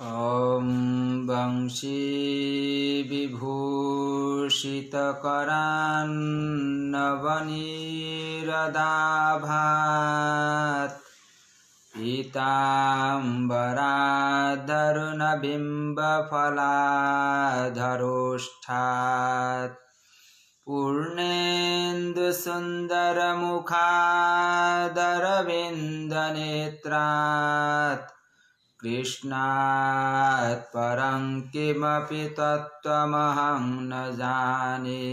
ॐ वंशी विभूषितकरान्नवनीरदाभात् पीताम्बराद्धरुणबिम्बफलाधरोष्ठात् पूर्णेन्दुसुन्दरमुखादरविन्दनेत्रात् कृष्णात् परं किमपि तत्त्वमहं न जाने।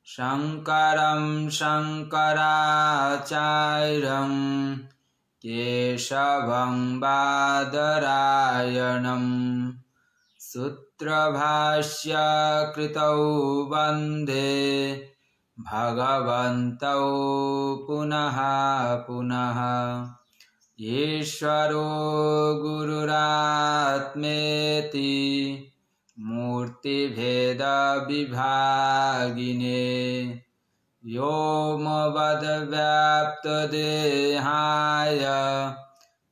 शङ्करं शङ्कराचार्यं केशवं बादरायणं सूत्रभाष्यकृतौ वन्दे भगवन्तौ पुनः पुनः। ईश्वरो गुरुरात्मेति मूर्तिभेदविभागिने व्योमवद्व्याप्तदेहाय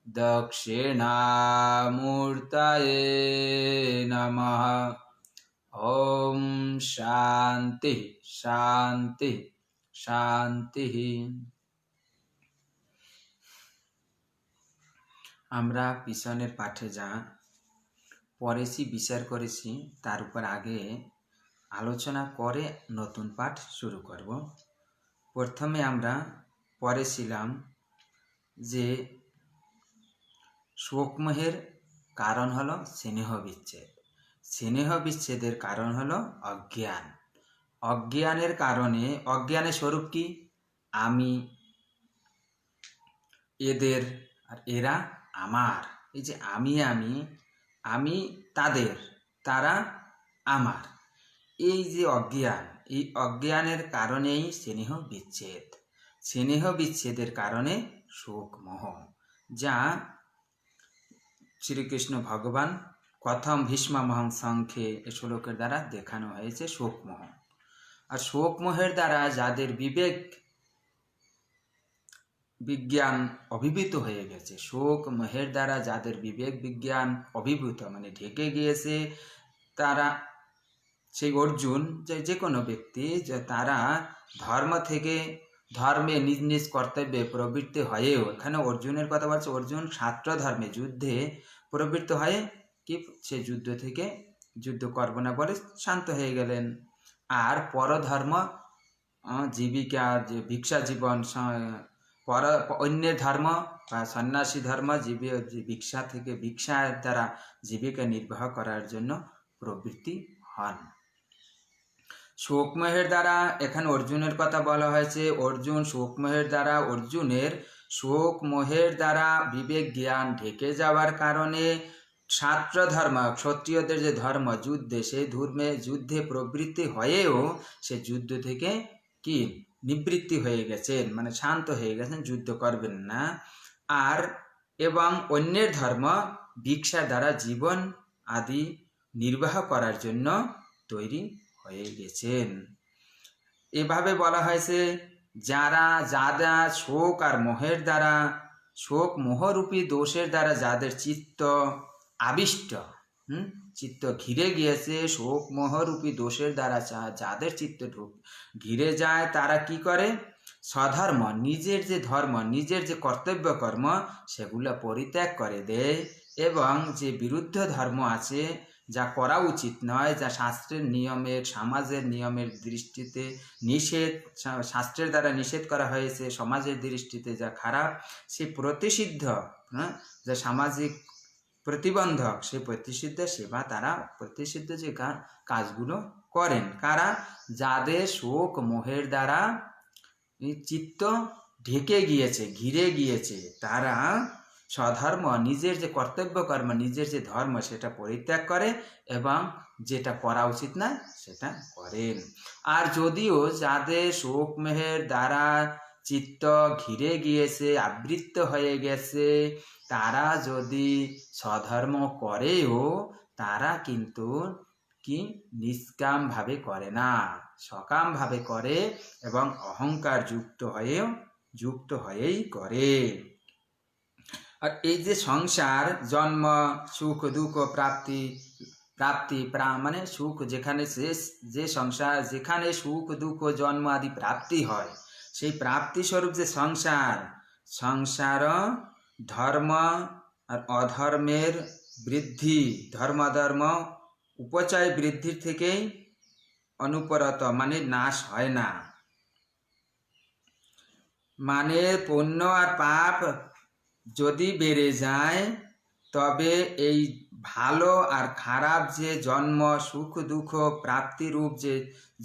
दक्षिणामूर्तये नमः। ॐ शान्ति शान्ति शान्तिः। আমরা পিছনের পাঠে যা পড়েছি বিচার করেছি তার উপর আগে আলোচনা করে নতুন পাঠ শুরু করব। প্রথমে আমরা পড়েছিলাম যে শোকমোহের কারণ হলো স্নেহ বিচ্ছেদ, স্নেহ বিচ্ছেদের কারণ হলো অজ্ঞান, অজ্ঞানের কারণে, অজ্ঞানের স্বরূপ কি? আমি, এদের আর এরা আমার। এই যে আমি আমি আমি তাদের, তারা আমার, এই যে অজ্ঞান, এই অজ্ঞানের কারণেই স্নেহ বিচ্ছেদ, স্নেহ বিচ্ছেদের কারণে শোক মোহ, যা শ্রীকৃষ্ণ ভগবান কথম ভীষ্মামহং সংখ্যে এই শ্লোকের দ্বারা দেখানো হয়েছে শোক মোহ। আর শোক মোহের দ্বারা যাদের বিবেক বিজ্ঞান অভিভূত হয়ে গেছে, শোক মোহের দ্বারা যাদের বিবেক বিজ্ঞান অভিভূত মানে ঢেকে গিয়েছে, তারা সেই অর্জুন যে কোনো ব্যক্তি, যে তারা ধর্ম থেকে ধর্মে নিজ নিজ কর্তব্যে প্রবৃত্তি হয়েও, এখানে অর্জুনের কথা বলছে, অর্জুন ছাত্র ধর্মে যুদ্ধে প্রবৃত্ত হয়ে কি সে যুদ্ধ থেকে যুদ্ধ করব না বলে শান্ত হয়ে গেলেন। আর পরধর্ম জীবিকা, যে ভিক্ষা জীবন, অন্যের ধর্ম বা সন্ন্যাসী ধর্ম ভিক্ষা থেকে, ভিক্ষার দ্বারা জীবিকা নির্বাহ করার জন্য প্রবৃত্তি হন। শোকমোহের দ্বারা এখানে অর্জুনের কথা বলা হয়েছে, অর্জুন শোকমোহের দ্বারা, অর্জুনের শোকমোহের দ্বারা বিবেক জ্ঞান ঢেকে যাওয়ার কারণে ছাত্র ধর্ম, ক্ষত্রিয়দের যে ধর্ম যুদ্ধে, সেই ধর্মে যুদ্ধে প্রবৃত্তি হয়েও সে যুদ্ধ থেকে কি নিবৃত্তি হয়ে গেছেন, মানে শান্ত হয়ে গেছেন, যুদ্ধ করবেন না। আর এবং অন্যের ধর্ম ভিক্ষা দ্বারা জীবন আদি নির্বাহ করার জন্য তৈরি হয়ে গেছেন। এভাবে বলা হয়েছে যারা শোক আর মোহের দ্বারা, শোক মোহরূপী দোষের দ্বারা যাদের চিত্ত আবিষ্ট, চিত্ত ঘিরে গিয়েছে, শোক মোহরূপী দোষের দ্বারা যাদের চিত্ত ঘিরে যায়, তারা কি করে? স্বধর্ম, নিজের যে ধর্ম, নিজের যে কর্তব্য কর্ম, সেগুলো পরিত্যাগ করে দেয় এবং যে বিরুদ্ধ ধর্ম আছে, যা করা উচিত নয়, যা শাস্ত্রের নিয়মের, সমাজের নিয়মের দৃষ্টিতে নিষেধ, শাস্ত্রের দ্বারা নিষেধ করা হয়েছে, সমাজের দৃষ্টিতে যা খারাপ, সে প্রতিষিদ্ধ, যা সামাজিক প্রতিবন্ধক, সে প্রতিষিদ্ধ সেবা, তারা প্রতিষিদ্ধ যে কাজগুলো করেন। কারা? যাদের শোক মোহের দ্বারা চিত্ত ঢেকে গিয়েছে, ঘিরে গিয়েছে, তারা স্বধর্ম, নিজের যে কর্তব্য কর্ম, নিজের যে ধর্ম, সেটা পরিত্যাগ করে এবং যেটা করা উচিত না সেটা করেন। আর যদিও যাদের শোক মোহের দ্বারা চিত্ত ঘিরে গিয়েছে, আবৃত্ত হয়ে গেছে, তারা যদি স্বধর্ম করেও, তারা কিন্তু কি নিষ্কাম ভাবে করে না, সকাম ভাবে করে এবং অহংকার যুক্ত হয়েই করে। আর এই যে সংসার, জন্ম, সুখ দুঃখ, প্রাপ্তি প্রাপ্তি মানে সুখ যেখানে যে সংসার, যেখানে সুখ দুঃখ জন্ম আদি প্রাপ্তি হয়, সেই প্রাপ্তি স্বরূপ যে সংসার, সংসার ধর্ম আর অধর্মের বৃদ্ধি, ধর্ম উপচয় বৃদ্ধির থেকেই অনুপরত, মানে নাশ হয় না। মানে পুণ্য আর পাপ যদি বেড়ে যায়, তবে এই ভালো আর খারাপ যে জন্ম, সুখ দুঃখ প্রাপ্তিরূপ যে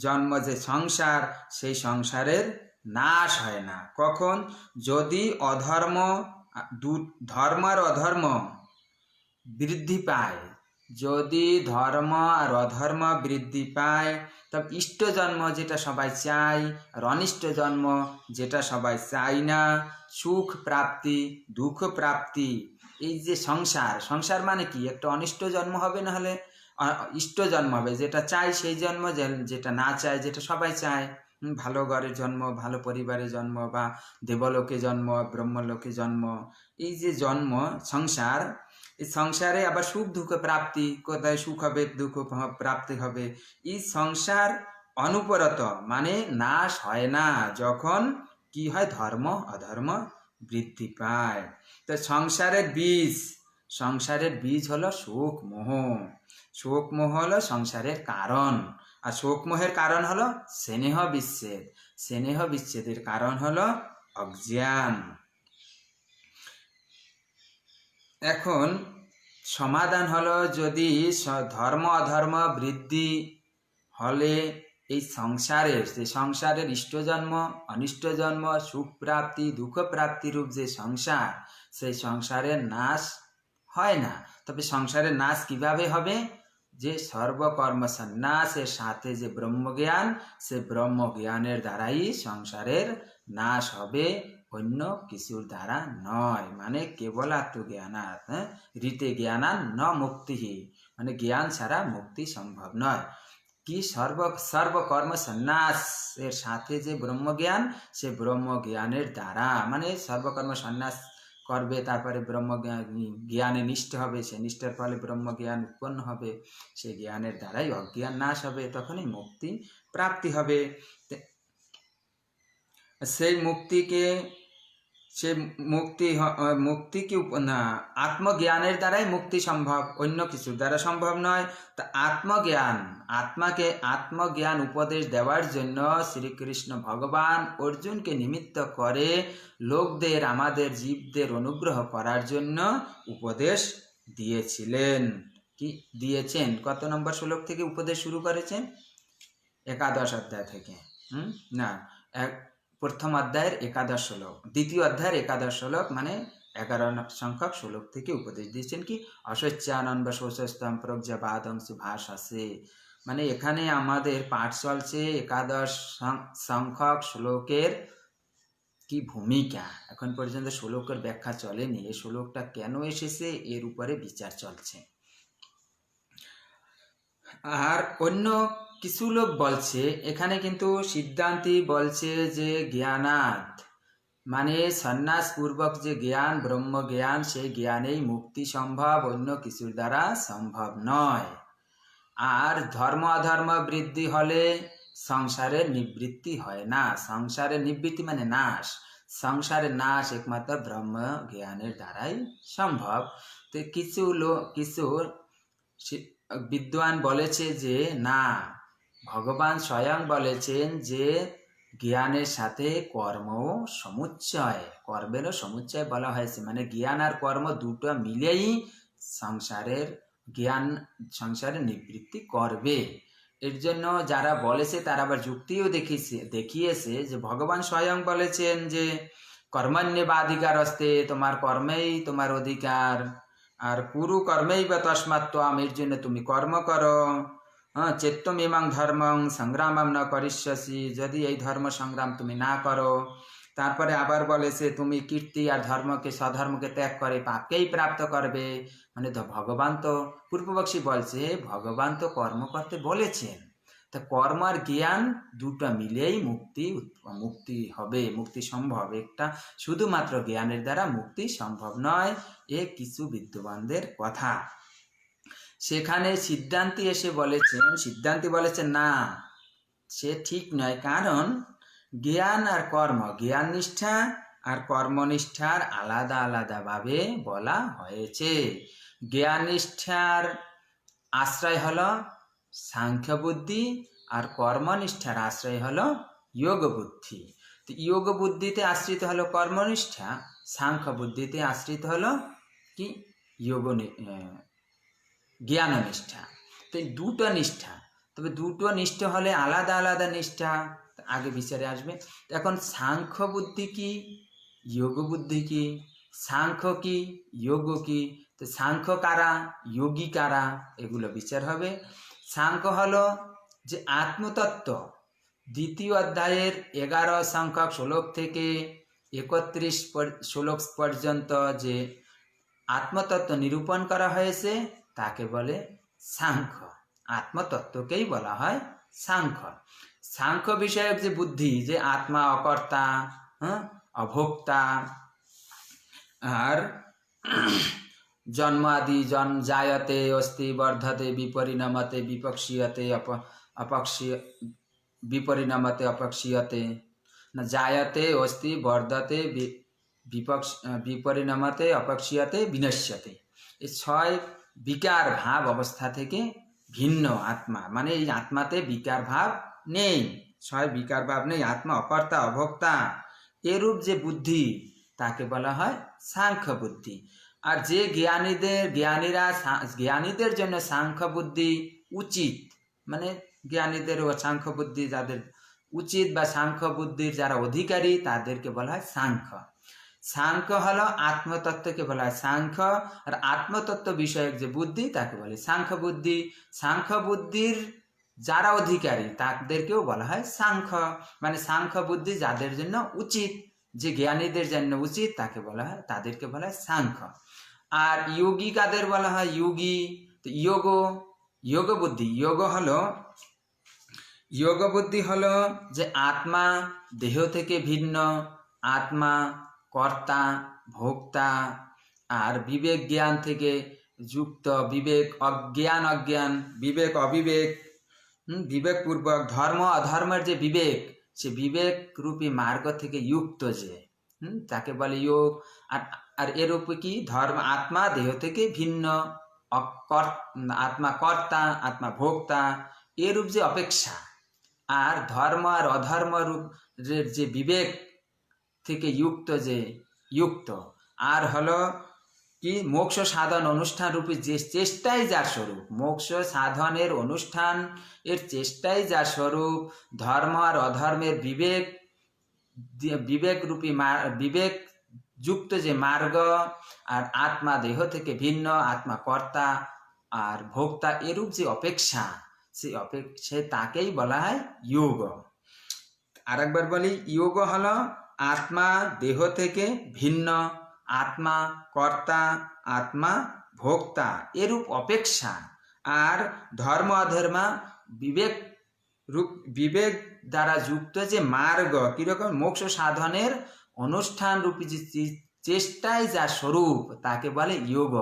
জন্ম, যে সংসার, সেই সংসারের নাশ হয় না। কখন? যদি অধর্ম, ধর্ম আর অধর্ম বৃদ্ধি পায়। যদি ধর্ম আর অধর্ম বৃদ্ধি পায়, তবে ইষ্ট জন্ম যেটা সবাই চাই আর অনিষ্ট জন্ম যেটা সবাই চাই না, সুখ প্রাপ্তি দুঃখ প্রাপ্তি, এই যে সংসার মানে কি? একটা অনিষ্ট জন্ম হবে, না হলে ইষ্ট জন্ম হবে, যেটা চাই সেই জন্ম, যেটা না চায়, যেটা সবাই চায়, ভালো ঘরের জন্ম, ভালো পরিবারে জন্ম, বা দেবলোকে জন্ম, ব্রহ্মলোকে জন্ম, এই যে জন্ম সংসার, এই সংসারে আবার সুখ দুঃখ প্রাপ্তি, কোথায় সুখ হবে দুঃখ প্রাপ্তি হবে। এই সংসার অনুপরত, মানে নাশ হয় না যখন কি হয়? ধর্ম অধর্ম বৃদ্ধি পায়। তো সংসারের বীজ হলো শোক মোহ। শোক মোহ হলো সংসারের কারণ, আর শোক মোহের কারণ হলো স্নেহ বিচ্ছেদ, স্নেহ বিচ্ছেদের কারণ হলো অজ্ঞান। এখন সমাধান হলো, যদি ধর্ম অধর্ম বৃদ্ধি হলে এই সংসারের ইষ্টজন্ম অনিষ্ট জন্ম, সুখ প্রাপ্তি দুঃখ প্রাপ্তি রূপ যে সংসার, সেই সংসারের নাশ হয় না। তবে সংসারের নাশ কিভাবে হবে? যে সর্বকর্ম সন্ন্যাসের সাথে যে ব্রহ্মজ্ঞান, সে ব্রহ্মজ্ঞানের দ্বারাই সংসারের নাশ হবে, অন্য কিছুর দ্বারা নয়। মানে কেবল আত্মজ্ঞানাৎ রীতে জ্ঞানান ন মুক্তি, মানে জ্ঞান ছাড়া মুক্তি সম্ভব নয়। কি? সর্বকর্ম সন্ন্যাস এর সাথে যে ব্রহ্মজ্ঞান, সে ব্রহ্মজ্ঞানের দ্বারা, মানে সর্বকর্ম সন্ন্যাস করবে, তারপরে জ্ঞানে নিষ্ঠ হবে, সে নিষ্ঠার ফলে ব্রহ্মজ্ঞান উৎপন্ন হবে, সেই জ্ঞানের দ্বারাই অজ্ঞান নাশ হবে, তখনই মুক্তি প্রাপ্তি হবে। সেই মুক্তি কি না, আত্মজ্ঞানের দ্বারাই মুক্তি সম্ভব, অন্য কিছুর দ্বারা সম্ভব নয়। তা আত্মজ্ঞান উপদেশ দেওয়ার জন্য শ্রীকৃষ্ণ ভগবান অর্জুনকে নিমিত্ত করে লোকদের, আমাদের জীবদের অনুগ্রহ করার জন্য উপদেশ দিয়েছিলেন। কি দিয়েছেন? কত নম্বর শ্লোক থেকে উপদেশ শুরু করেছেন? একাদশ অধ্যায় থেকে। না, প্রথম অধ্যায়ের একাদশ শ্লোক, দ্বিতীয় অধ্যায়ের একাদশ শ্লোক, মানে 11 সংখ্যক শ্লোক থেকে উপদেশ দিয়েছেন। কি? অসচ্যানন্দ শোষস্তম প্রজ্ঞাবাদং সুভাষাসে। মানে এখানে আমাদের পাঠ চলছে একাদশ সংখ্যক শ্লোকের কি ভূমিকা। এখন পর্যন্ত শ্লোকের ব্যাখ্যা চলেনি, এই শ্লোকটা কেন এসেছে এর উপরে বিচার চলছে। আর অন্য কিছু লোক বলছে, এখানে কিন্তু সিদ্ধান্তী বলছে যে জ্ঞানাৎ, মানে সন্ন্যাস পূর্বক যে জ্ঞান, ব্রহ্ম জ্ঞান, সেই জ্ঞানেই মুক্তি সম্ভব, অন্য কিছুর দ্বারা সম্ভব নয়। আর ধর্ম অধর্ম বৃদ্ধি হলে সংসারের নিবৃত্তি হয় না। সংসারের নিবৃত্তি মানে নাশ, সংসারের নাশ একমাত্র ব্রহ্ম জ্ঞানের দ্বারাই সম্ভব। তো কিছু বিদ্বান বলেছে যে না, ভগবান স্বয়ং বলেছেন যে জ্ঞানের সাথে কর্মেরও সমুচ্চয় বলা হয়েছে, মানে জ্ঞান আর কর্ম দুটো মিলেই সংসারের নিবৃত্তি করবে। এর জন্য যারা বলেছে তারা আবার যুক্তিও দেখিয়েছে যে ভগবান স্বয়ং বলেছেন যে কর্মণ্যেবাধিকার আসতে, তোমার কর্মেই তোমার অধিকার, আর কুরু কর্মেই বা তস্মাৎ এর জন্য তুমি কর্ম করো। চেত্তমিমাং ধর্মং সংগ্রামম ন করিষ্যসি, যদি এই ধর্ম সংগ্রাম তুমি না করো। তারপরে আবার বলেছে তুমি কীর্তি আর সধর্মকে ত্যাগ করে পাপকেই প্রাপ্ত করবে। মানে ভগবান তো, পূর্বপক্ষী বলছে ভগবান তো কর্ম করতে বলেছেন, তা তা কর্ম আর জ্ঞান দুটো মিলেই মুক্তি হবে, মুক্তি সম্ভব। একটা শুধুমাত্র জ্ঞানের দ্বারা মুক্তি সম্ভব নয়, এ কিছু বিদ্যমানদের কথা। সেখানে সিদ্ধান্তী এসে বলেছেন, সিদ্ধান্তী বলেছেন না, সে ঠিক নয়, কারণ জ্ঞান আর কর্ম, জ্ঞান নিষ্ঠা আর কর্মনিষ্ঠার আলাদা আলাদাভাবে বলা হয়েছে। জ্ঞান নিষ্ঠার আশ্রয় হলো সাংখ্য বুদ্ধি, আর কর্মনিষ্ঠার আশ্রয় হলো যোগ বুদ্ধি। তো যোগ বুদ্ধিতে আশ্রিত হলো কর্মনিষ্ঠা, সাংখ্য বুদ্ধিতে আশ্রিত হলো কি জ্ঞান নিষ্ঠা। তো দুটো নিষ্ঠা, তবে দুটো নিষ্ঠা হলে আলাদা আলাদা নিষ্ঠা আগে বিচারে আসবে। এখন সাংখ্য বুদ্ধি কি, যোগ বুদ্ধি কি, সাংখ্য কি, যোগ কি, তো সাংখ্য কারা, যোগী কারা, এগুলো বিচার হবে। সাংখ্য হলো যে আত্মতত্ত্ব, দ্বিতীয় অধ্যায়ের 11 সংখ্যক শ্লোক থেকে 31 শ্লোক পর্যন্ত যে আত্মতত্ত্ব নিরূপণ করা হয়েছে তাকে বলে সাংখ্য। আত্মতত্ত্বকেই বলা হয় সাংখ্য। সাংখ্য বিষয়ক যে বুদ্ধি, যে আত্মা অকর্তা, অভোক্তা, আর জন্মাদি জায়তে অস্তি বর্ধতে বিপরিণামতে বিপক্ষীয়তে বিপরিণামতে অপক্ষীয়তে, না জায়তে অস্তি বর্ধতে বিপরিণামতে অপক্ষীয়তে বিনশ্যতে। এই 6 বিকার ভাব অবস্থা থেকে ভিন্ন আত্মা, মানে এই আত্মাতে বিকার ভাব নেই, 6 বিকার ভাব নেই, আত্মা অকর্তা অভোক্তা, এরূপ যে বুদ্ধি তাকে বলা হয় সাংখ্য বুদ্ধি। আর যে জ্ঞানীদের জন্য সাংখ্য বুদ্ধি উচিত, মানে জ্ঞানীদের ও সাংখ্য বুদ্ধি যাদের উচিত বা সাংখ্য বুদ্ধির যারা অধিকারী তাদেরকে বলা হয় সাংখ্য। সাংখ্য হলো আত্মতত্ত্বকে বলা হয় সাংখ্য, আর আত্মতত্ত্ব বিষয়ক যে বুদ্ধি তাকে বলে সাংখ্য বুদ্ধি। সাংখ্য বুদ্ধির যারা অধিকারী তাদেরকেও বলা হয় সাংখ্য, মানে সাংখ্য বুদ্ধি যাদের জন্য উচিত, যে জ্ঞানীদের জন্য উচিত তাকে বলা হয়, তাদেরকে বলা হয় সাংখ্য। আর যোগী কাদের বলা হয়, যোগী। তো যোগ বুদ্ধি, যোগ বুদ্ধি হলো যে আত্মা দেহ থেকে ভিন্ন, আত্মা কর্তা ভোক্তা, আর বিবেক জ্ঞান থেকে যুক্ত, বিবেক অজ্ঞান, বিবেক অবিবেক, বিবেকপূর্বক ধর্ম অধর্মের যে বিবেক, সে বিবেক রূপী মার্গ থেকে যুক্ত যে, তাকে বলে যোগ। আর এরূপে কি ধর্ম, আত্মা দেহ থেকে ভিন্ন, আত্মা কর্তা, আত্মা ভোক্তা, এরূপ যে অপেক্ষা, আর ধর্ম আর অধর্ম রূপের যে বিবেক থেকে যুক্ত, আর হলো কি মোক্ষ সাধন অনুষ্ঠান রূপী যে চেষ্টাই যার স্বরূপ, মোক্ষ সাধনের অনুষ্ঠান এর চেষ্টাই যার স্বরূপ, ধর্ম আর অধর্মের বিবেক রূপী বিবেক যুক্ত যে মার্গ, আর আত্মা দেহ থেকে ভিন্ন, আত্মা কর্তা আর ভোক্তা, এরূপ যে অপেক্ষা, সে তাকেই বলা হয় যোগ। আর একবার বলি, যোগ হলো আত্মা দেহ থেকে ভিন্ন, আত্মা কর্তা, আত্মা ভোক্তা, এরূপ অপেক্ষা, আর ধর্ম অধর্ম বিবেক দ্বারা যুক্ত যে মার্গ, কিরকম মোক্ষ সাধনের অনুষ্ঠান রূপী যে চেষ্টাই যা স্বরূপ তাকে বলে যোগ।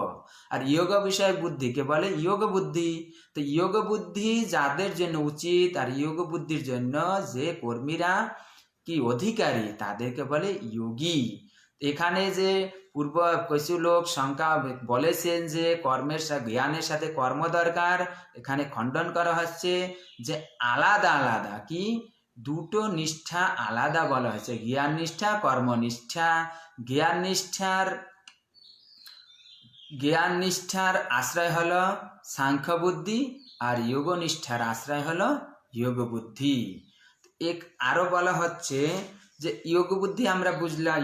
আর যোগ বিষয়ক বুদ্ধিকে বলে যোগ বুদ্ধি। তো যোগ বুদ্ধি যাদের জন্য উচিত, আর যোগ বুদ্ধির জন্য যে কর্মীরা কি অধিকারী তাদেরকে বলে যোগী। এখানে যে পূর্ব কিছু লোক শঙ্কা বলেছেন যে জ্ঞানের সাথে কর্ম দরকার, এখানে খণ্ডন করা হচ্ছে যে আলাদা আলাদা, কি দুটো নিষ্ঠা আলাদা বলা হয়েছে, জ্ঞান নিষ্ঠা কর্মনিষ্ঠা। জ্ঞান নিষ্ঠার আশ্রয় হলো সাংখ্য বুদ্ধি, আর যোগ নিষ্ঠার আশ্রয় হলো যোগ বুদ্ধি। আরো বলা হচ্ছে যে যোগ বুদ্ধি আমরা বুঝলাম,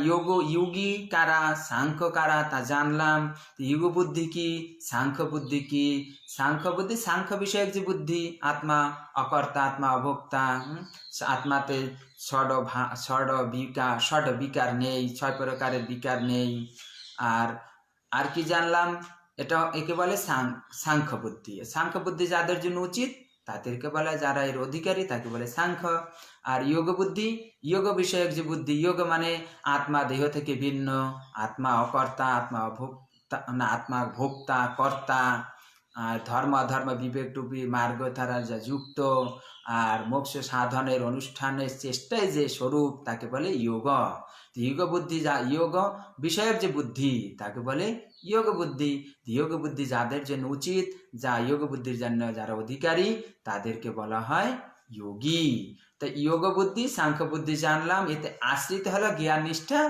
যোগী কারা, সাংখ্য কারা তা জানলাম। যোগ বুদ্ধি কি, সাংখ্য বুদ্ধি কি? সাংখ্য বিষয়ক যে বুদ্ধি, আত্মা অকর্তা, আত্মা অভোক্তা, আত্মাতে ষড বিকার নেই, 6 প্রকারের বিকার নেই। আর কি জানলাম, একে বলে সাংখ্য বুদ্ধি। সাংখ্য বুদ্ধি যাদের জন্য উচিত তাদেরকে বলা, যারা এর অধিকারী তাকে বলে সাংখ্য। আর যোগ বুদ্ধি, যোগ বিষয়ক যে বুদ্ধি, যোগ মানে আত্মা দেহ থেকে ভিন্ন, আত্মা অকর্তা, আত্মা অভোক্তা, না আত্মা ভোক্তা কর্তা, আর ধর্ম অধর্ম বিবেক টুপি মার্গ দ্বারা যা যুক্ত, আর মোক্ষ সাধনের অনুষ্ঠানের চেষ্টায় যে স্বরূপ তাকে বলে যোগ। যোগ বুদ্ধি, যা যোগ বিষয়ক যে বুদ্ধি তাকে বলে যোগ বুদ্ধি। যোগ বুদ্ধি যাদের জন্য উচিত, যা যোগ বুদ্ধির জন্য যারা অধিকারী, তাদেরকে বলা হয় যোগী। তো যোগ বুদ্ধি সাংখ্য বুদ্ধি জানলাম, এতে আশ্রিত হলো জ্ঞান নিষ্ঠা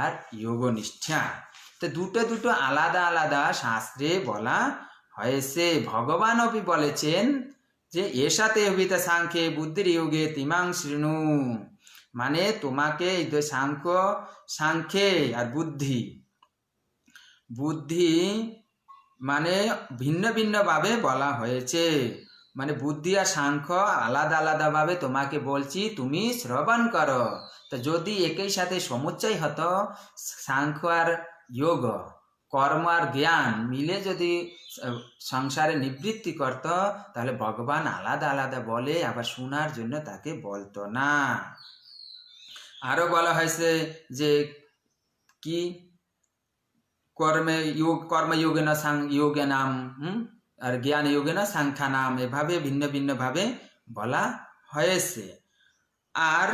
আর যোগ নিষ্ঠা। তো দুটো দুটো আলাদা আলাদা শাস্ত্রে বলা হয়েছে। ভগবান অপি বলেছেন যে এসাতে অভিতা সাংখ্যে বুদ্ধির যোগে তিমাং শৃণু, মানে তোমাকে এই সাংখ্যে আর বুদ্ধি, বুদ্ধি মানে ভিন্ন ভিন্ন ভাবে বলা হয়েছে, মানে বুদ্ধি আর সাংখ্য আলাদা আলাদা ভাবে তোমাকে বলছি, তুমি শ্রবণ করো। তো যদি একই সাথে সমুচ্চয় হতো, সাংখ্য আর যোগ, কর্ম আর জ্ঞান মিলে যদি সংসারে নিবৃত্তি করত, তাহলে ভগবান আলাদা আলাদা বলে আবার শোনার জন্য তাকে বলতো না। আরো বলা হয়েছে যে কি কর্মযোগে না যোগে নাম, আর জ্ঞান যোগে না সাংখ্যা নাম, এভাবে ভিন্ন ভিন্ন ভাবে বলা হয়েছে। আর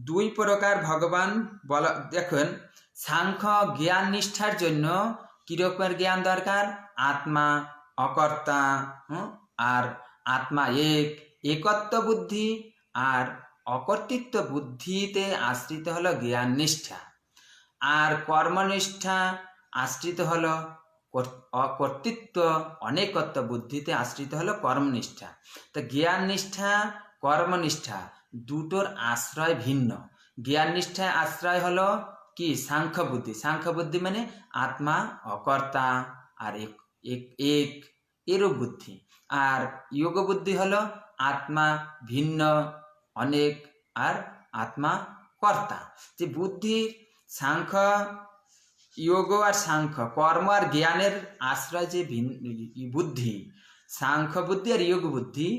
দুই প্রকার ভগবান বলা, দেখুন সাংখ্য জ্ঞান নিষ্ঠার জন্য কিরকমের জ্ঞান দরকার, আত্মা অকর্তা, আর আত্মা একত্ব বুদ্ধি, আর অকর্তৃত্ব বুদ্ধিতে আশ্রিত হলো জ্ঞান নিষ্ঠা। আর কর্মনিষ্ঠা আশ্রিত হলো অকর্তৃত্ব অনেকত্ব বুদ্ধিতে আশ্রিত হলো কর্মনিষ্ঠা। তো জ্ঞান নিষ্ঠা কর্মনিষ্ঠা দুটোর আশ্রয় ভিন্ন। জ্ঞান নিষ্ঠায় আশ্রয় হলো কি সাংখ্য বুদ্ধি, সাংখ্য বুদ্ধি মানে আত্মা অকর্তা আর এক এরূপ বুদ্ধি। আর যোগ বুদ্ধি হলো আত্মা ভিন্ন অনেক আর আত্মা কর্তা। যে বুদ্ধির সাংখ্য যোগ আর সাংখ্য কর্ম আর জ্ঞানের আশ্রয় যে বুদ্ধি, সাংখ্য বুদ্ধি আর যোগ বুদ্ধি,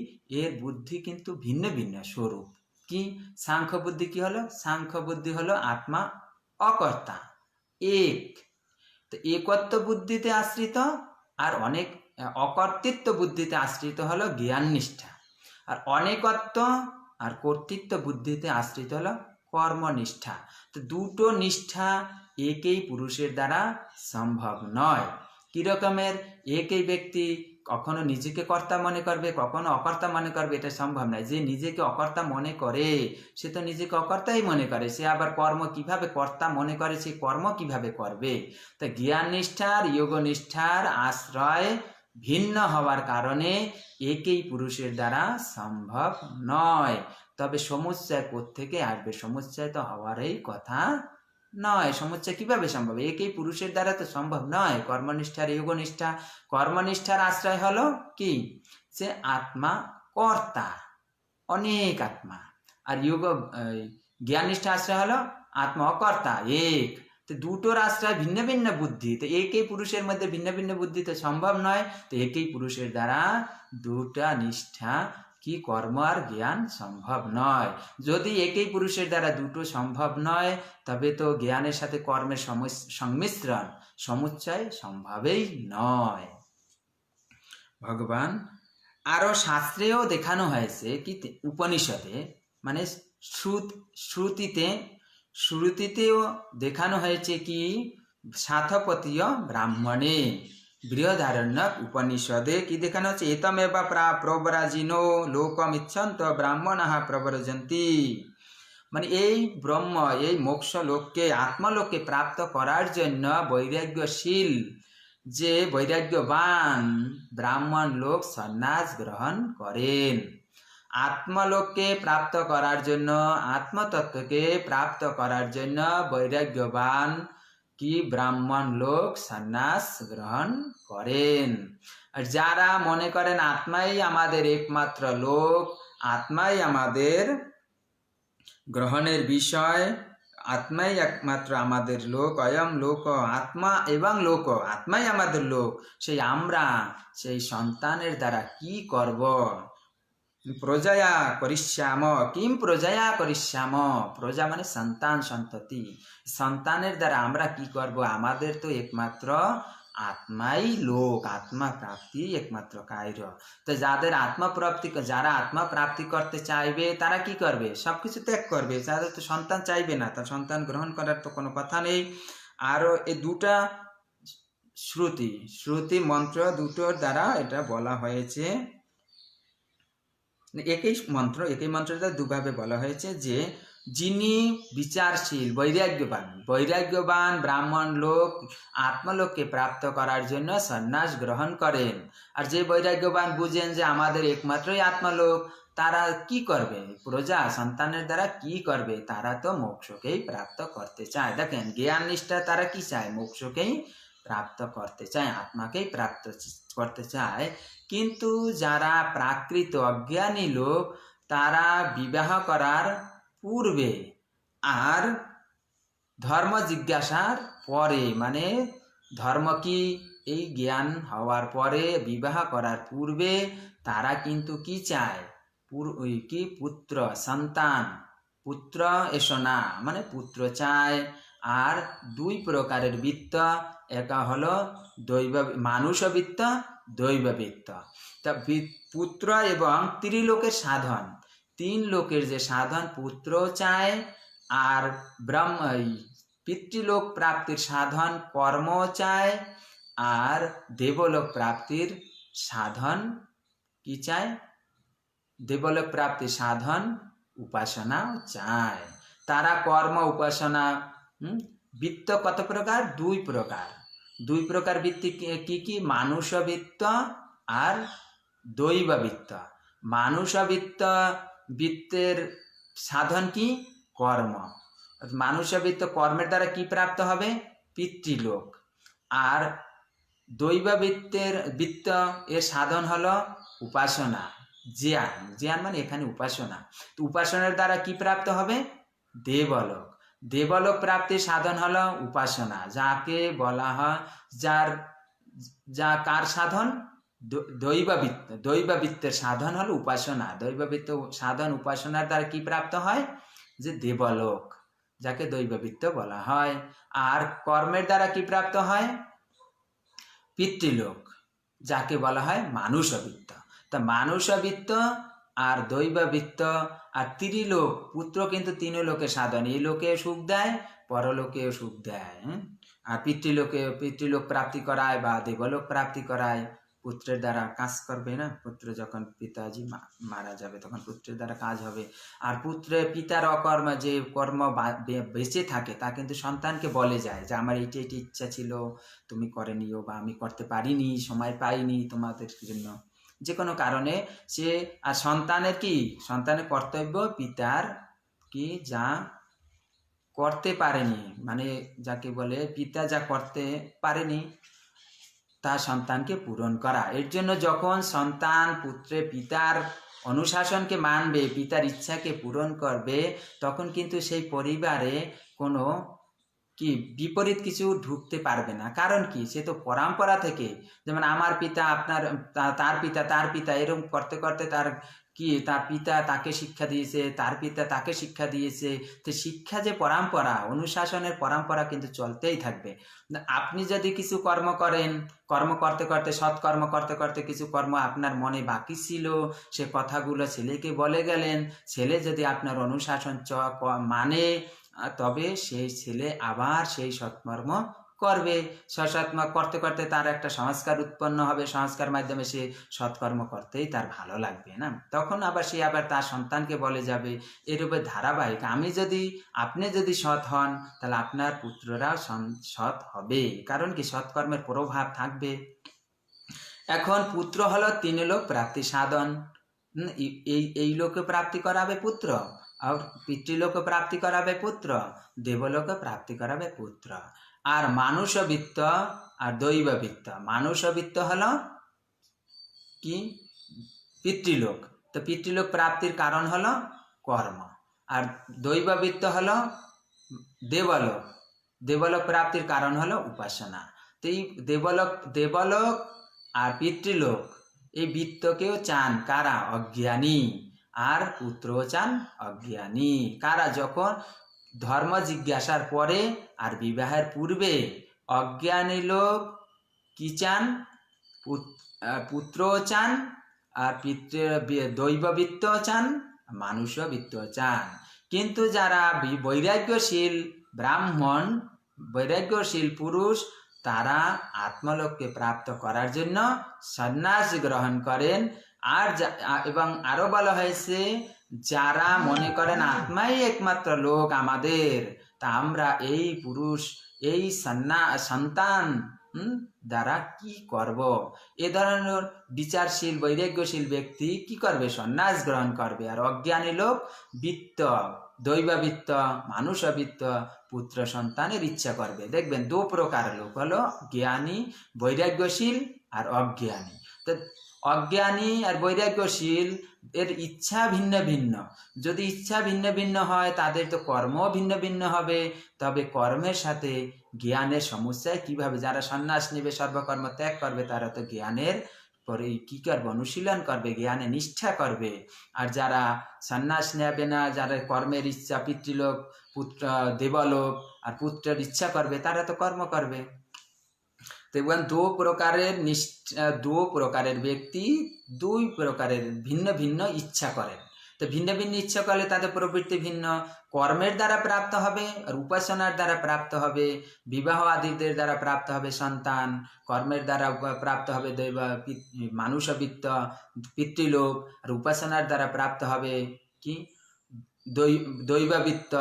এর বুদ্ধি কিন্তু ভিন্ন ভিন্ন স্বরূপ। কি সাংখ্য বুদ্ধি কি হলো, সাংখ্য বুদ্ধি হলো আত্মা অকর্তা এক, তো একত্ব বুদ্ধিতে আশ্রিত, আর অনেক অকর্তৃত্ব বুদ্ধিতে আশ্রিত হলো জ্ঞান নিষ্ঠা। আর অনেকত্ব আর কর্তৃত্ব বুদ্ধিতে আশ্রিত হলো কর্মনিষ্ঠা। তো দুটো নিষ্ঠা একই পুরুষের দ্বারা সম্ভব নয়। কিরকমের, একই ব্যক্তি কখনো নিজেকে কর্তা মনে করবে, কখনো অকর্তা মনে করবে, এটা সম্ভব নয়। যে নিজেকে অকর্তা মনে করে সে তো নিজেকে অকর্তাই মনে করে, সে আবার কর্ম কিভাবে কর্তা মনে করে, সে কর্ম কিভাবে করবে। তা জ্ঞান নিষ্ঠার যোগ নিষ্ঠার আশ্রয় ভিন্ন হওয়ার কারণে একই পুরুষের দ্বারা সম্ভব নয়। তবে সমুচ্চয় কোত্থেকে আসবে, সমুচ্চয় তো হওয়ারই কথা নয়। সমুচ্চয় কিভাবে সম্ভব, একই পুরুষের দ্বারা তো সম্ভব নয়। কর্মনিষ্ঠার যোগ নিষ্ঠা, কর্মনিষ্ঠার আশ্রয় হলো কি, সে আত্মা কর্তা অনেক আত্মা, আর যোগ জ্ঞান নিষ্ঠা আশ্রয় হলো আত্মা অকর্তা এক। তো দুটোর আশ্রয় ভিন্ন ভিন্ন বুদ্ধি, তো একই পুরুষের মধ্যে ভিন্ন ভিন্ন বুদ্ধি তো সম্ভব নয়। তো একই পুরুষের দ্বারা দুটা নিষ্ঠা কি কর্ম আর জ্ঞান সম্ভব নয়। যদি একই পুরুষের দ্বারা দুটো সম্ভব নয়, তবে তো জ্ঞানের সাথে কর্মের সংমিশ্রণ সমুচ্চয় সম্ভবই নয়। ভগবান আরো শাস্ত্রেও দেখানো হয়েছে কি, উপনিষদে মানে শ্রুতিতেও দেখানো হয়েছে কি, সাথপতীয় ব্রাহ্মণে বৃহদারণ্যক উপনিষদে কি দেখানো হচ্ছে, এতমেবা প্রব্রাজিনো লোকমিচ্ছন্ত ব্রাহ্মণাঃ প্রব্রজন্তি, মানে এই ব্রহ্ম এই মোক্ষ লোককে আত্মলোককে প্রাপ্ত করার জন্য বৈরাগ্যশীল যে বৈরাগ্যবান ব্রাহ্মণ লোক সন্ন্যাস গ্রহণ করেন। আত্মলোককে প্রাপ্ত করার জন্য, আত্মতত্ত্বকে প্রাপ্ত করার জন্য বৈরাগ্যবান কি ব্রাহ্মণ লোক সন্ন্যাস গ্রহণ করেন। আর যারা মনে করেন আত্মাই আমাদের একমাত্র লোক, আত্মাই আমাদের গ্রহণের বিষয়, আত্মাই একমাত্র আমাদের লোক, অয়ম লোক আত্মা এবং লোক, আত্মাই আমাদের লোক, সেই আমরা সেই সন্তানের দ্বারা কি করব, প্রজয়া করিষ্যাম, কিম প্রজয়া করিষ্যাম, প্রজা মানে সন্তান সন্ততি, সন্তানের দ্বারা আমরা কি করব, আমাদের তো একমাত্র আত্মাই লোক, আত্মা প্রাপ্তি একমাত্র কার্য। তো যাদের আত্মপ্রাপ্তি, যারা আত্মা প্রাপ্তি করতে চাইবে তারা কি করবে, সবকিছু ত্যাগ করবে। যাদের তো সন্তান চাইবে না, তার সন্তান গ্রহণ করার তো কোনো কথা নেই। আরও এই দুটা শ্রুতি মন্ত্র দুটোর দ্বারা এটা বলা হয়েছে, একই মন্ত্রটা দুভাবে বলা হয়েছে যে যিনি বিচারশীল বৈরাগ্যবান ব্রাহ্মণ লোক আত্মলোককে প্রাপ্ত করার জন্য সন্ন্যাস গ্রহণ করেন, আর যে বৈরাগ্যবান বুঝেন যে আমাদের একমাত্রই আত্মলোক, তারা কি করবে, প্রজা সন্তানের দ্বারা কি করবে, তারা তো মোক্ষকেই প্রাপ্ত করতে চায়। দেখেন জ্ঞান নিষ্ঠা তারা কি চায়, মোক্ষকেই প্রাপ্ত করতে চায়, আত্মাকেই প্রাপ্ত করতে চায়। কিন্তু যারা প্রাকৃত অজ্ঞানী লোক তারা বিবাহ করার পূর্বে আর ধর্ম জিজ্ঞাসার পরে, মানে ধর্ম কি এই জ্ঞান হওয়ার পরে বিবাহ করার পূর্বে তারা কিন্তু কি চায়, কি পুত্র সন্তান, পুত্র এসো না মানে পুত্র চায়। আর দুই প্রকারের বৃত্ত, একা হলো দৈব মানুষ বৃত্ত, দৈব বৃত্ত। তা পুত্র এবং ত্রিলোকের সাধন, তিন লোকের যে সাধন পুত্র চায়, আর পিতৃলোক প্রাপ্তির সাধন কর্ম চায়, আর দেবলোক প্রাপ্তির সাধন কি চায়, দেবলোক প্রাপ্তির সাধন উপাসনা চায়। তারা কর্ম উপাসনা বৃত্ত কত প্রকার, দুই প্রকার বৃত্তি কি কি, মানুষ বৃত্ত আর দৈব বৃত্ত। মানুষ বৃত্তের সাধন কি, কর্ম। মানুষ বৃত্ত কর্মের দ্বারা কি প্রাপ্ত হবে, পিতৃলোক। আর দৈব বৃত্ত এর সাধন হলো উপাসনা, জ্ঞান মানে এখানে উপাসনা। তো উপাসনার দ্বারা কি প্রাপ্ত হবে, দেবলোক প্রাপ্তির সাধন হলো উপাসনা, যাকে বলা হয় কার সাধন, দৈববৃত্তের সাধন হলো উপাসনা। দৈববৃত্ত সাধন উপাসনার দ্বারা কি প্রাপ্ত হয়, যে দেবলোক, যাকে দৈববৃত্ত বলা হয়। আর কর্মের দ্বারা কি প্রাপ্ত হয়, পিতৃলোক, যাকে বলা হয় মানুষবৃত্ত। তা মানুষবৃত্ত আর দৈববৃত্ত আর ত্রিলোক, পুত্র কিন্তু তিন লোকে সাধন, এই লোকে সুখ দেয়, পরলোকেও সুখ দেয়। আর পিতৃলোক প্রাপ্তি করায় বা দেবলোক প্রাপ্তি করায়, পুত্রের দ্বারা কাজ করবে না, পুত্র যখন পিতাজি মারা যাবে তখন পুত্রের দ্বারা কাজ হবে। আর পিতার অকর্ম যে কর্ম বেঁচে থাকে তা কিন্তু সন্তানকে বলে যায় যে আমার এইটি ইচ্ছা ছিল, তুমি করে নিও, বা আমি করতে পারিনি, সময় পাইনি তোমাদের জন্য, যে কোনো কারণে সে। আর সন্তানের কর্তব্য পিতার কি যা করতে পারেনি, মানে যাকে বলে পিতা যা করতে পারেনি তা সন্তানকে পূরণ করা। এর জন্য যখন সন্তান পিতার অনুশাসনকে মানবে, পিতার ইচ্ছাকে পূরণ করবে, তখন কিন্তু সেই পরিবারে কোনো কি বিপরীত কিছু ঢুকতে পারবে না। কারণ কি, সে তো পরম্পরা থেকে, যেমন আমার পিতা তার পিতা এরকম করতে করতে তার পিতা তাকে শিক্ষা দিয়েছে, তার পিতা তাকে শিক্ষা দিয়েছে। তো শিক্ষা যে পরম্পরা, অনুশাসনের পরম্পরা কিন্তু চলতেই থাকবে। আপনি যদি কিছু কর্ম করেন, কর্ম করতে করতে সৎকর্ম করতে করতে কিছু কর্ম আপনার মনে বাকি ছিল, সে কথাগুলো ছেলেকে বলে গেলেন, ছেলে যদি আপনার অনুশাসন মানে, তবে সেই ছেলে আবার সেই সৎকর্ম করবে। সৎকর্ম করতে করতে তার একটা সংস্কার উৎপন্ন হবে, সংস্কার মাধ্যমে সে সৎকর্ম করতেই তার ভালো লাগবে না, তখন আবার সে আবার তার সন্তানকে বলে যাবে। এরূপে ধারাবাহিক, আপনি যদি সৎ হন তাহলে আপনার পুত্ররাও সৎ হবে, কারণ কি সৎকর্মের প্রভাব থাকবে। এখন পুত্র হলো তিন লোক প্রাপ্তি সাধন, এই লোকে প্রাপ্তি করাবে পুত্র, আর পিতৃলোক প্রাপ্তি করাবে পুত্র, দেবলোক প্রাপ্তি করাবে পুত্র। আর মানুষবৃত্ত আর দৈববৃত্ত, মানুষবৃত্ত হলো কি, পিতৃলোক, তো পিতৃলোক প্রাপ্তির কারণ হলো কর্ম। আর দৈববৃত্ত হলো দেবলোক প্রাপ্তির কারণ হলো উপাসনা। তো এই দেবলোক আর পিতৃলোক এই বৃত্তকেও চান কারা? অজ্ঞানী। আর পুত্রও চান অজ্ঞানী। কারা? যখন ধর্ম জিজ্ঞাসার পরে আর বিবাহের পূর্বে অজ্ঞানী লোক কি চান? পুত্রও চান, আর দৈববৃত্তও চান, মানুষও বৃত্ত চান। কিন্তু যারা বৈরাগ্যশীল ব্রাহ্মণ, বৈরাগ্যশীল পুরুষ, তারা আত্মলোককে প্রাপ্ত করার জন্য সন্ন্যাস গ্রহণ করেন। আর এবং আরো বলা হয়েছে, যারা মনে করেন আত্মাই একমাত্র লোক আমাদের, তা আমরা এই পুরুষ, এই সন্তান দ্বারা কি করব? এ ধরনের বিচারশীল বৈরাগ্যশীল ব্যক্তি কি করবে? সন্ন্যাস গ্রহণ করবে। আর অজ্ঞানী লোক বৃত্ত, দৈববৃত্ত, মানুষবৃত্ত, পুত্র সন্তানের ইচ্ছা করবে। দেখবেন দু প্রকার লোক হলো জ্ঞানী, বৈরাগ্যশীল আর অজ্ঞানী। তো অজ্ঞানী আর বৈরাগ্যশীল এর ইচ্ছা ভিন্ন ভিন্ন। যদি ইচ্ছা ভিন্ন ভিন্ন হয়, তাদের তো কর্ম ভিন্ন ভিন্ন হবে। তবে কর্মের সাথে জ্ঞানের সমস্যায় কিভাবে? যারা সন্ন্যাস নেবে, সর্বকর্ম ত্যাগ করবে, তারা তো জ্ঞানের পরে কি করবে? অনুশীলন করবে, জ্ঞানে নিষ্ঠা করবে। আর যারা সন্ন্যাস নেবে না, যারা কর্মের ইচ্ছা, পিতৃলোক, পুত্র, দেবলোক আর পুত্রের ইচ্ছা করবে, তারা তো কর্ম করবে। দেখবেন দু প্রকারের ব্যক্তি দুই প্রকারের ভিন্ন ভিন্ন ইচ্ছা করেন। তো ভিন্ন ভিন্ন ইচ্ছা করলে তাদের প্রবৃত্তি ভিন্ন। কর্মের দ্বারা প্রাপ্ত হবে, আর উপাসনার দ্বারা প্রাপ্ত হবে। বিবাহ আদিদের দ্বারা প্রাপ্ত হবে সন্তান, কর্মের দ্বারা প্রাপ্ত হবে মানুষবৃত্ত, পিতৃলোক। আর উপাসনার দ্বারা প্রাপ্ত হবে কি? দৈববৃত্ত,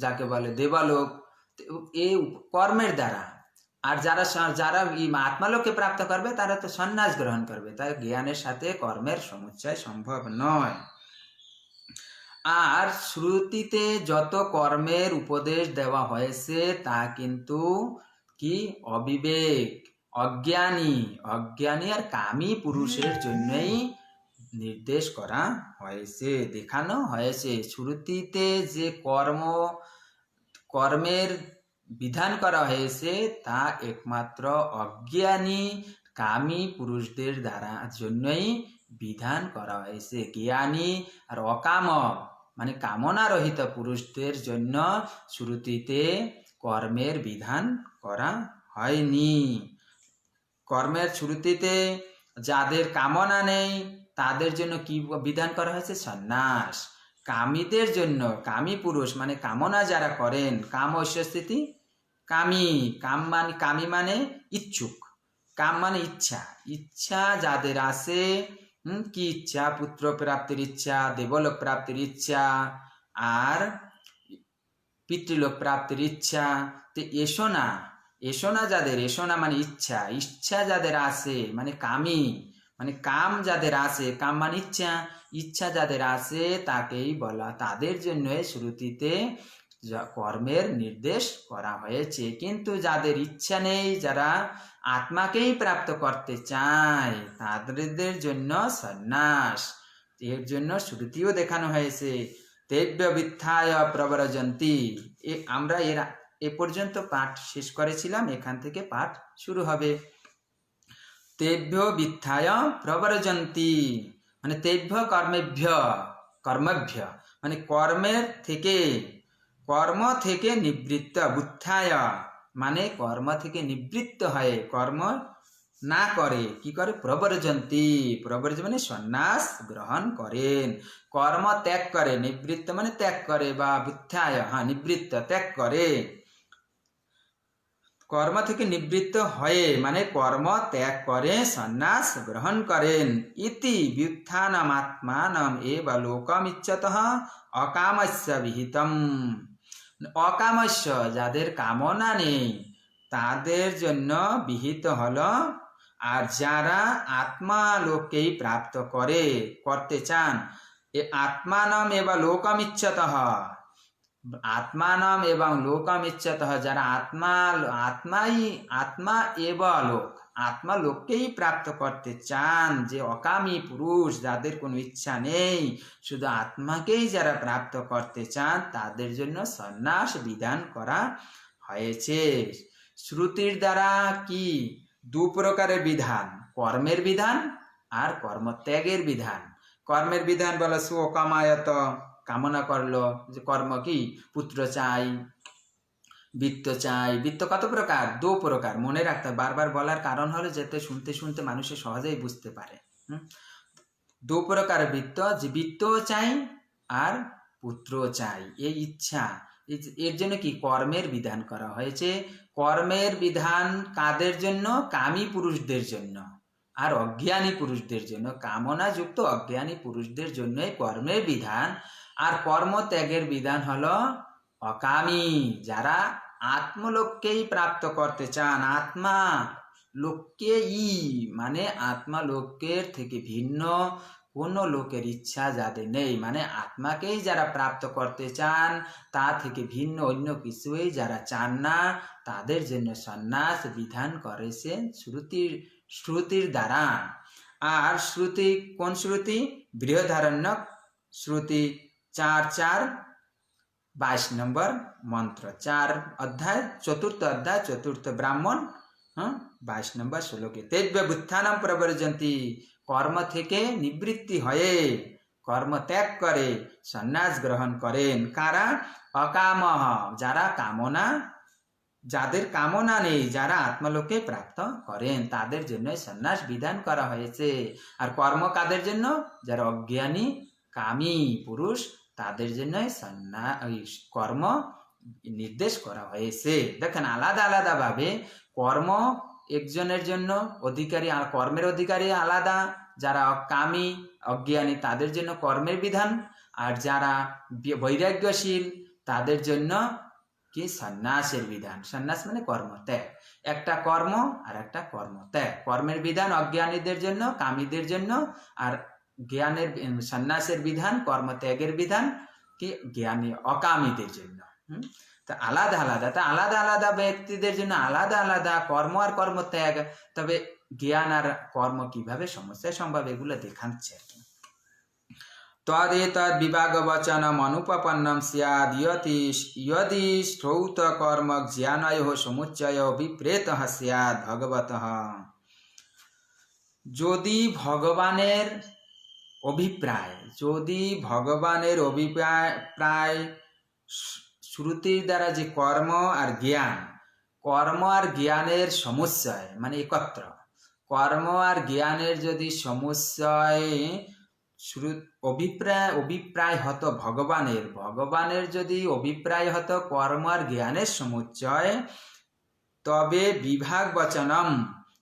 যাকে বলে দেবলোক। এই কর্মের দ্বারা। আর যারা আত্মালোককে প্রাপ্ত করবে, তারা তো সন্ন্যাস গ্রহণ করবে। তাই জ্ঞানের সাথে কর্মের সমুচ্চয় সম্ভব নয়। আর শ্রুতিতে যত কর্মের উপদেশ দেওয়া হয়েছে, তা কিন্তু কি? অবিবেক, অজ্ঞানী আর কামী পুরুষের জন্যই নির্দেশ করা হয়েছে, দেখানো হয়েছে। শ্রুতিতে যে কর্মের বিধান করা হয়েছে, তা একমাত্র অজ্ঞানী কামী পুরুষদের দ্বারা জন্যই বিধান করা হয়েছে। জ্ঞানী আর অকাম মানে কামনা রহিত পুরুষদের জন্য শ্রুতিতে কর্মের বিধান করা হয়নি। কর্মের শ্রুতিতে যাদের কামনা নেই, তাদের জন্য কি বিধান করা হয়েছে? সন্ন্যাস। কামীদের জন্য, কামী পুরুষ মানে কামনা যারা করেন, কাম ঐশ্বস্থিতি কামী মানে ইচ্ছুক, কাম মানে ইচ্ছা। ইচ্ছা যাদের আছে, কি ইচ্ছা? পুত্র প্রাপ্তির ইচ্ছা, দেবলোক প্রাপ্তির ইচ্ছা, আর পিতৃলোক প্রাপ্তির ইচ্ছা। তো এসোনা যাদের, এসোনা মানে ইচ্ছা যাদের আছে, মানে কামী, মানে কাম যাদের আছে, কাম মানে ইচ্ছা যাদের আছে, তাকেই বলা, তাদের জন্য শ্রুতিতে কর্মের নির্দেশ করা হয়েছে। কিন্তু যাদের ইচ্ছা নেই, যারা আত্মাকেই প্রাপ্ত করতে চায়, তাদের জন্য সন্ন্যাস। এর জন্য শ্রুতিও দেখানো হয়েছে, তেব্য বিত্থায় প্রব্রজন্তি। আমরা এ পর্যন্ত পাঠ শেষ করেছিলাম, এখান থেকে পাঠ শুরু হবে। তেভ্য বিত্থায় প্রব্রজন্তি মানে তেভ্য কর্মভ্য মানে কর্ম থেকে নিবৃত্ত, বুত্থায় মানে কর্ম থেকে নিবৃত্ত হয়ে, কর্ম না করে, কি করে? প্রব্রজন্তি, মানে সন্ন্যাস গ্রহণ করেন, কর্ম ত্যাগ করে। নিবৃত্ত মানে ত্যাগ করে, বা বুত্থায় নিবৃত্ত, ত্যাগ করে। কর্ম থেকে নিবৃত্ত হয়ে মানে কর্ম ত্যাগ করে সন্ন্যাস গ্রহণ করেন। ইতি ব্যুত্থানমাত্মানম এব লোকমিচ্ছতঃ অকামস্য বিহিতম। অকামস্য যাদের কামনা নেই, তাদের জন্য বিহিত হলো। আর যারা আত্মালোককেই প্রাপ্ত করতে চান, আত্মানম এব লোকমিচ্ছতঃ, আত্মানম এবং লোকমিচ্ছতঃ, যারা আত্মা এব লোক, আত্মালোককেই প্রাপ্ত করতে চান, যে অকামী পুরুষ, যাদের কোনো ইচ্ছা নেই, শুধু আত্মাকেই যারা প্রাপ্ত করতে চান, তাদের জন্য সন্ন্যাস বিধান করা হয়েছে। শ্রুতির দ্বারা কি? দু প্রকারের বিধান, কর্মের বিধান আর কর্ম ত্যাগের বিধান। কর্মের বিধান বলে স্বকামায়ত, কামনা করলো যে কর্ম কি, পুত্র চাই, বৃত্ত চাই। বৃত্ত কত প্রকার? 2 প্রকার, মনে রাখতে হবে। বারবার বলার কারণ হলো যাতে শুনতে শুনতে মানুষে সহজেই বুঝতে পারে। 2 প্রকার বৃত্ত, যে বৃত্তও চাই আর পুত্রও চাই, এই ইচ্ছা। এর জন্য কি কর্মের বিধান করা হয়েছে। কর্মের বিধান কাদের জন্য? কামী পুরুষদের জন্য আর অজ্ঞানী পুরুষদের জন্য। কামনা যুক্ত অজ্ঞানী পুরুষদের জন্যই কর্মের বিধান। আর কর্ম ত্যাগের বিধান হলো অকামী, যারা আত্মলোককেই প্রাপ্ত করতে চান। আত্মা লোককে মানে আত্মা লোকের থেকে ভিন্ন কোনো লোকের ইচ্ছা যাদের নেই, মানে আত্মাকেই যারা প্রাপ্ত করতে চান, তা থেকে ভিন্ন অন্য কিছুই যারা চান না, তাদের জন্য সন্ন্যাস বিধান করেছেন শ্রুতির দ্বারা। আর শ্রুতি কোন শ্রুতি? বৃহদারণ্যক শ্রুতি 4:4-22 নম্বর মন্ত্র, 4 অধ্যায় 4th অধ্যায় 4th ব্রাহ্মণ 22 নম্বর শ্লোকে। তেব্য বুত্থানাম প্রবর্জন্তি, কর্ম থেকে নিবৃত্তি হয়ে কর্ম ত্যাগ করে সন্ন্যাস গ্রহণ করেন। কারা? অকামহ, যারা কামনা, যাদের কামনা নেই, যারা আত্মলোকে প্রাপ্ত করেন, তাদের জন্য সন্ন্যাস বিধান করা হয়েছে। আর কর্ম কাদের জন্য? যারা অজ্ঞানী কামী পুরুষ, তাদের জন্য কর্ম নির্দেশ করা হয়েছে। দেখেন আলাদা আলাদা ভাবে কর্ম একজনের জন্য অধিকারী, আর কর্মের অধিকারী আলাদা। যারা কামী অজ্ঞানী তাদের জন্য কর্মের বিধান, আর যারা বৈরাগ্যশীল তাদের জন্য কি সন্ন্যাসের বিধান। সন্ন্যাস মানে কর্ম ত্যাগ। একটা কর্ম আর একটা কর্ম ত্যাগ। কর্মের বিধান অজ্ঞানীদের জন্য, কামীদের জন্য, আর জ্ঞানের সন্ন্যাসের বিধান, কর্ম ত্যাগের বিধান কি জ্ঞানী অকামীদের জন্য। তা আলাদা আলাদা, তা আলাদা আলাদা ব্যক্তিদের জন্য আলাদা আলাদা কর্ম আর কর্ম ত্যাগ। তবে জ্ঞান আর কর্ম কিভাবে সমস্যা সম্ভব, এগুলো দেখাচ্ছে। তদেতদ বিভাগ বচনম অনুপপন্নম স্যাদ यदि শ্রৌত কর্ম জ্ঞানয়োঃ সমুচ্চয় বিপ্রেতঃ স্যাদ ভগবতঃ। যদি ভগবানের অভিপ্রায় শ্রুতির দ্বারা যে কর্ম আর জ্ঞানের সমুচ্চয় মানে একত্র, কর্ম আর জ্ঞানের যদি সমুচ্চয় অভিপ্রায় হতো ভগবানের যদি অভিপ্রায় হতো কর্ম আর জ্ঞানের সমুচ্চয়, তবে বিভাগ বচনম,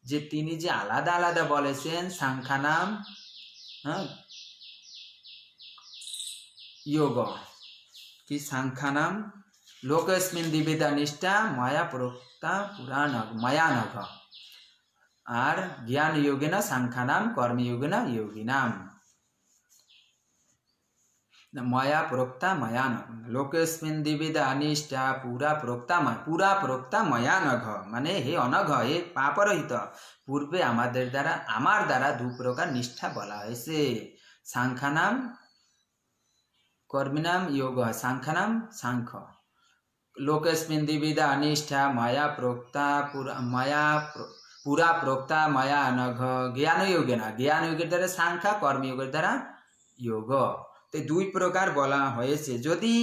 যে তিনি যে আলাদা আলাদা বলেছেন, সাংখ্যানাম যোগ কি সাংখ্যানাম লোকস্মিন দ্বিবিধা নিষ্ঠা মায়া প্রোক্তা মায়ানঘ, আর জ্ঞান যোগিনা সাংখ্যানাম কর্মযোগিনা যোগিনাম মায়া প্রোক্তা ময়ান। লোকেস্মিন দ্বিবিধা নিষ্ঠা পুরা প্রোক্তা ময়ানঘ, মানে হে অনঘ, হে পাপরহিত, পূর্বে আমার দ্বারা 2 প্রকার নিষ্ঠা বলা হয়েছে। সাংখ্যানাম কর্মিনাম যোগ, সাংখ্যানাম সাংখ্য। লোকেস্মিন দ্বিবিধা নিষ্ঠা মায়া পুরা প্রোক্তা ময়ানঘ জ্ঞানযোগের দ্বারা সাংখ্যা, কর্মযোগের দ্বারা যোগ। 2 প্রকার বলা হয়েছে। যদি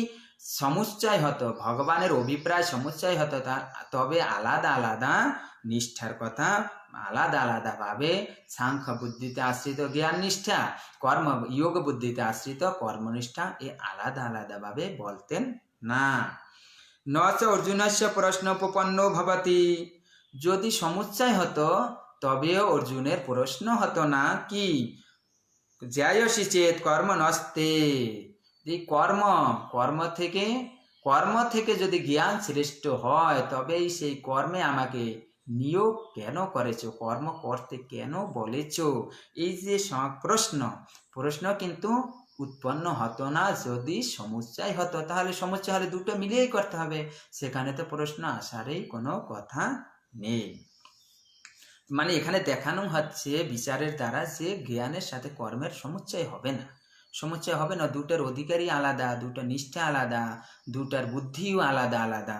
সমুচ্চয় হতো, ভগবানের অভিপ্রায় সমুচ্চয় হতো, তবে আলাদা আলাদা নিষ্ঠার কথা আলাদা আলাদা ভাবে সাংখ্য বুদ্ধিতে আশ্রিত জ্ঞান নিষ্ঠা, কর্ম যোগ বুদ্ধিতে আশ্রিত কর্মনিষ্ঠা, আলাদা আলাদা ভাবে বলতেন না। নচ অর্জুনস্য প্রশ্ন উপপন্নো ভবতি, যদি সমুচ্চয় হতো তবে অর্জুনের প্রশ্ন হতো না কি জ্যায়সি চেত কর্ম নস্তে, কর্ম থেকে যদি জ্ঞান শ্রেষ্ঠ হয়, তবেই সেই কর্মে আমাকে নিয়োগ কেন করেছো, কর্ম করতে কেন বলেছো, এই যে প্রশ্ন কিন্তু উৎপন্ন হতো না যদি সমুচ্চয় হতো। তাহলে সমুচ্চয় হলে 2টো মিলিয়েই করতে হবে, সেখানে তো প্রশ্ন আসারই কোনো কথা নেই। মানে এখানে দেখানো হচ্ছে বিচারের দ্বারা যে জ্ঞানের সাথে কর্মের সমুচ্চয় হবে না, 2টার অধিকারী আলাদা, 2টা নিষ্ঠা আলাদা, 2টার বুদ্ধিও আলাদা।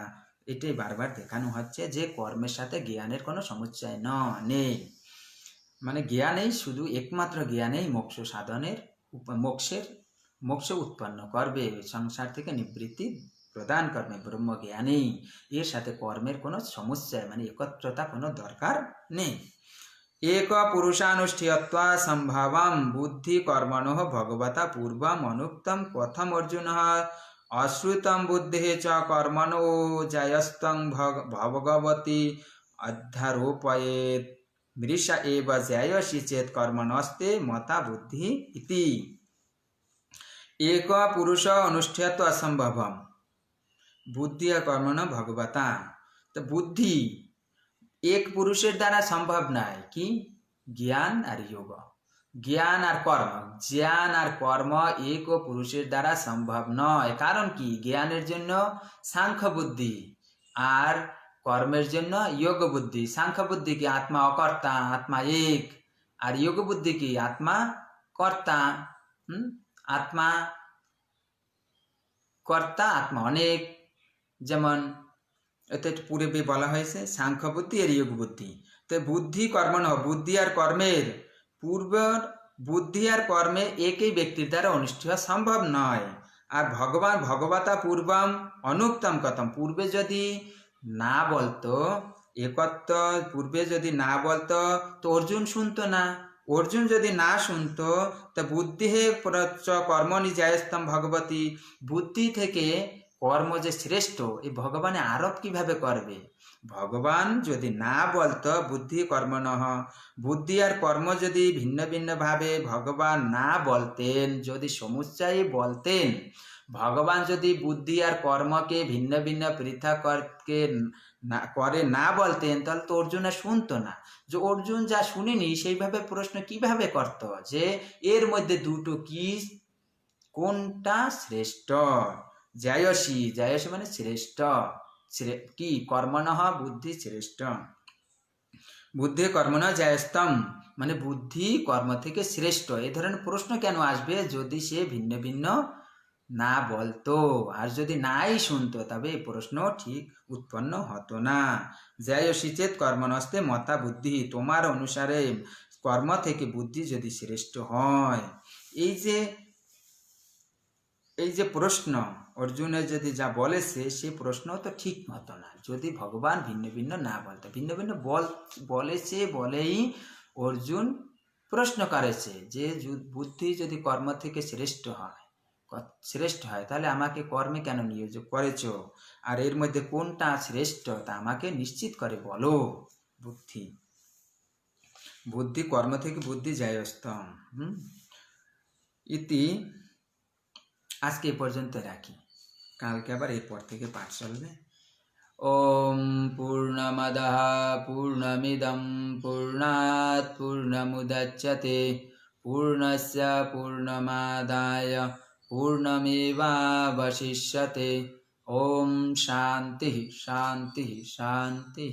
এটাই বারবার দেখানো হচ্ছে যে কর্মের সাথে জ্ঞানের কোনো সমুচ্চয় নেই। মানে জ্ঞানেই শুধু একমাত্র জ্ঞানেই মোক্ষ সাধনের মোক্ষ উৎপন্ন করবে, সংসার থেকে নিবৃত্তি প্রদান করবে ব্রহ্ম জ্ঞানেই। এর সাথে কর্মের কোনো সমস্যা মানে একত্রতা কোনো দরকার নেই। এক পুরুষানুষ্ঠিয়ত্বা সম্ভবম বুদ্ধি কর্মণো ভগবতা পূর্বম অনুক্তম কথম অর্জুন অশ্রুতম বুদ্ধে চ কর্মণো জয়স্তং ভগবতী অধ্যারোপয়েত মৃষা এব জ্যায়সি চেত কর্মণস্তে মতা বুদ্ধি ইতি। এক পুরুষ অনুষ্ঠিত অসম্ভবম বুদ্ধি আর কর্মণ ভগবতা। তো বুদ্ধি এক পুরুষের দ্বারা সম্ভব নয়, কি? জ্ঞান আর যোগ, জ্ঞান আর কর্ম। জ্ঞান আর কর্ম এক পুরুষের দ্বারা সম্ভব নয়। কারণ কি? জ্ঞানের জন্য সাংখ্য বুদ্ধি আর কর্মের জন্য যোগ বুদ্ধি। সাংখ্য বুদ্ধি কি আত্মা অকর্তা, আত্মা এক, আর যোগ বুদ্ধি কি আত্মা কর্তা, আত্মা কর্তা, আত্মা অনেক। যেমন এতে পূর্বে বলা হয়েছে সাংখ্য বুদ্ধি আর যোগ বুদ্ধি। তো বুদ্ধি কর্ম ন, বুদ্ধি আর কর্মের পূর্বের বুদ্ধি আর কর্মে একই ব্যক্তির দ্বারা অনুষ্ঠিত সম্ভব নয়। আর ভগবান ভগবতা পূর্বম অনুক্তম কথম, পূর্বে যদি না বলতো একত্ব, পূর্বে যদি না বলতো তো অর্জুন শুনতো না। অর্জুন যদি না শুনতো তো বুদ্ধি হে প্রচ কর্মণি জায়স্তম ভগবতী, বুদ্ধি থেকে কর্ম যে শ্রেষ্ঠ এই ভগবানে আরোপ কিভাবে করবে? ভগবান যদি না বলতো বুদ্ধি কর্ম নহ, বুদ্ধি আর কর্ম যদি ভিন্ন ভিন্ন ভাবে ভগবান না বলতেন, যদি সমুচ্চয়ে বলতেন, ভগবান যদি বুদ্ধি আর কর্মকে ভিন্ন ভিন্ন পৃথক করে না বলতেন, তাহলে তো অর্জুন আর শুনতো না। যে অর্জুন যা শুনিনি সেইভাবে প্রশ্ন কিভাবে করত যে এর মধ্যে দুটো কি, কোনটা শ্রেষ্ঠ? জায়সী, জায়সী মানে শ্রেষ্ঠ, কি কর্মণঃ বুদ্ধি শ্রেষ্ঠ, বুদ্ধি কর্মণ জায়স্তম মানে বুদ্ধি কর্ম থেকে শ্রেষ্ঠ। এই ধরনের প্রশ্ন কেন আসবে যদি সে ভিন্ন ভিন্ন না বলতো আর যদি নাই শুনতো, তবে এই প্রশ্ন ঠিক উৎপন্ন হতো না। জায়সী চেত কর্মণস্তে মতা বুদ্ধি, তোমার অনুসারে কর্ম থেকে বুদ্ধি যদি শ্রেষ্ঠ হয়। এই যে প্রশ্ন অর্জুনের যদি যা বলেছে সে প্রশ্ন তো ঠিক মতো না, যদি ভগবান ভিন্ন ভিন্ন না বলতো। ভিন্ন ভিন্ন বলেছে বলেই অর্জুন প্রশ্ন করেছে যে বুদ্ধি যদি কর্ম থেকে শ্রেষ্ঠ হয় তাহলে আমাকে কর্মে কেন নিয়োগ করেছ, আর এর মধ্যে কোনটা শ্রেষ্ঠ তা আমাকে নিশ্চিত করে বলো। বুদ্ধি কর্ম থেকে বুদ্ধি জায়স্তম। ইতি আজকে এই পর্যন্ত রাখি, কালকে আবার এরপর থেকে পাঠ চলবে। ওম পূর্ণমদঃ পূর্ণমিদং পূর্ণাৎ পূর্ণমুদচ্যতে পূর্ণস্য পূর্ণমাদায় পূর্ণমেবাবশিষ্যতে। ওম শান্তি শান্তি শান্তি।